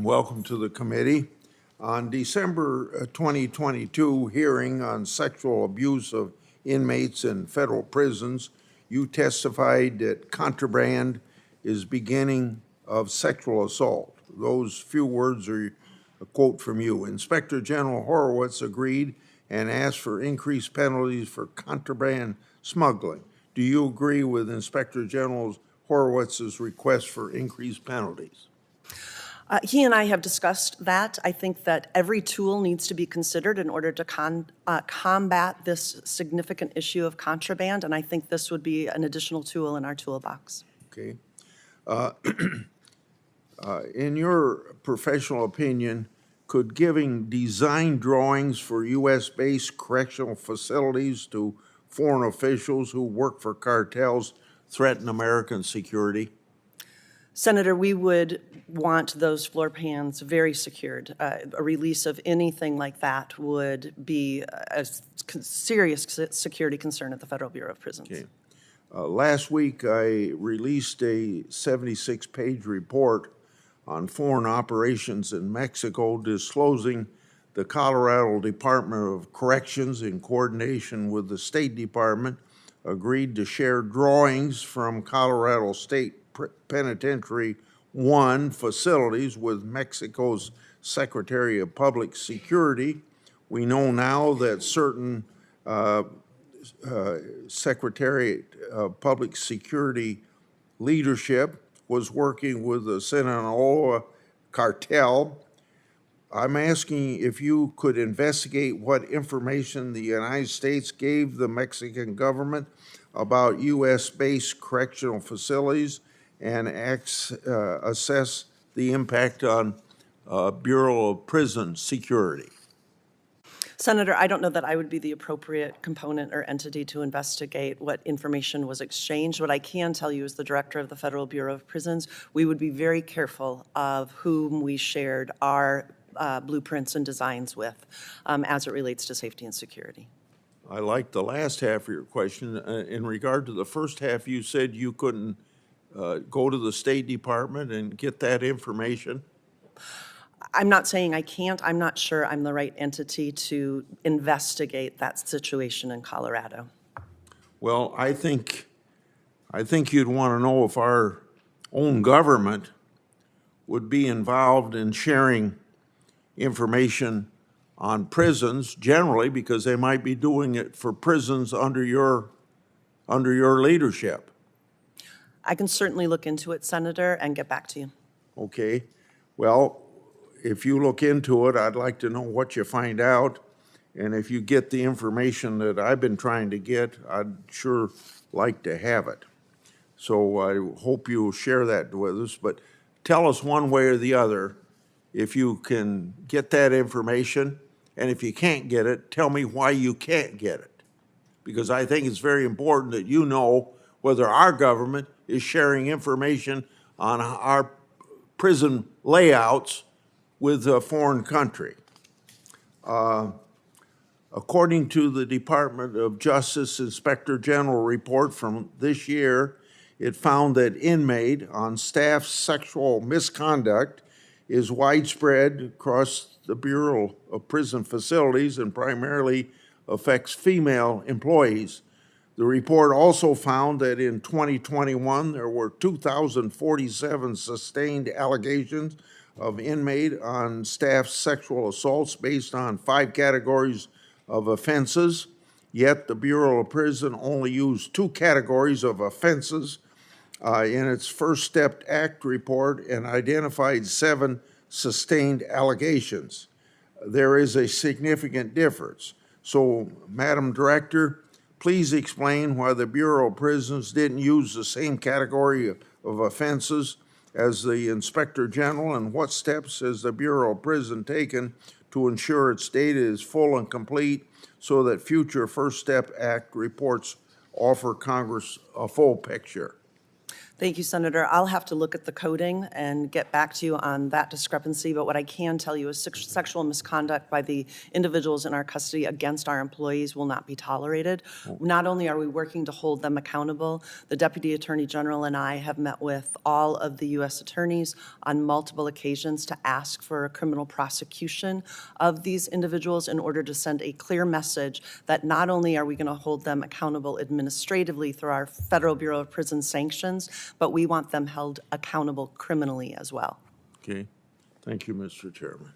welcome to the committee. On December 2022 hearing on sexual abuse of inmates in federal prisons, you testified that contraband is beginning of sexual assault. Those few words are a quote from you. Inspector General Horowitz agreed and asked for increased penalties for contraband smuggling. Do you agree with Inspector General Horowitz's request for increased penalties? He and I have discussed that. I think that every tool needs to be considered in order to combat this significant issue of contraband, and I think this would be an additional tool in our toolbox. Okay. In your professional opinion, could giving design drawings for U.S.-based correctional facilities to foreign officials who work for cartels threaten American security? Senator, we would want those floor plans very secured. A release of anything like that would be a serious security concern at the Federal Bureau of Prisons. Okay. Last week, I released a 76-page report on foreign operations in Mexico, disclosing the Colorado Department of Corrections, in coordination with the State Department, agreed to share drawings from Colorado State Penitentiary 1 facilities with Mexico's Secretary of Public Security. We know now that certain Secretary of Public Security leadership was working with the Sinaloa cartel. I'm asking if you could investigate what information the United States gave the Mexican government about U.S.-based correctional facilities and assess the impact on Bureau of Prison Security. Senator, I don't know that I would be the appropriate component or entity to investigate what information was exchanged. What I can tell you as the director of the Federal Bureau of Prisons, we would be very careful of whom we shared our blueprints and designs with as it relates to safety and security. I like the last half of your question. In regard to the first half, you said you couldn't go to the State Department and get that information? I'm not saying I can't. I'm not sure I'm the right entity to investigate that situation in Colorado. Well, I think you'd want to know if our own government would be involved in sharing information on prisons generally, because they might be doing it for prisons under your leadership. I can certainly look into it, Senator, and get back to you. Okay. Well, if you look into it, I'd like to know what you find out. And if you get the information that I've been trying to get, I'd sure like to have it. So I hope you'll share that with us. But tell us one way or the other if you can get that information. And if you can't get it, tell me why you can't get it. Because I think it's very important that you know whether our government is sharing information on our prison layouts with a foreign country. According to the Department of Justice Inspector General report from this year, it found that inmate on staff sexual misconduct is widespread across the Bureau of Prison Facilities and primarily affects female employees. The report also found that in 2021, there were 2,047 sustained allegations of inmate on staff sexual assaults based on 5 categories of offenses, yet the Bureau of Prison only used 2 categories of offenses in its First Step Act report and identified 7 sustained allegations. There is a significant difference. So, Madam Director, please explain why the Bureau of Prisons didn't use the same category of offenses as the Inspector General, and what steps has the Bureau of Prison taken to ensure its data is full and complete so that future First Step Act reports offer Congress a full picture? Thank you, Senator. I'll have to look at the coding and get back to you on that discrepancy, but what I can tell you is sexual misconduct by the individuals in our custody against our employees will not be tolerated. Not only are we working to hold them accountable, the Deputy Attorney General and I have met with all of the U.S. attorneys on multiple occasions to ask for a criminal prosecution of these individuals in order to send a clear message that not only are we going to hold them accountable administratively through our Federal Bureau of Prison sanctions, but we want them held accountable criminally as well. Okay. Thank you, Mr. Chairman.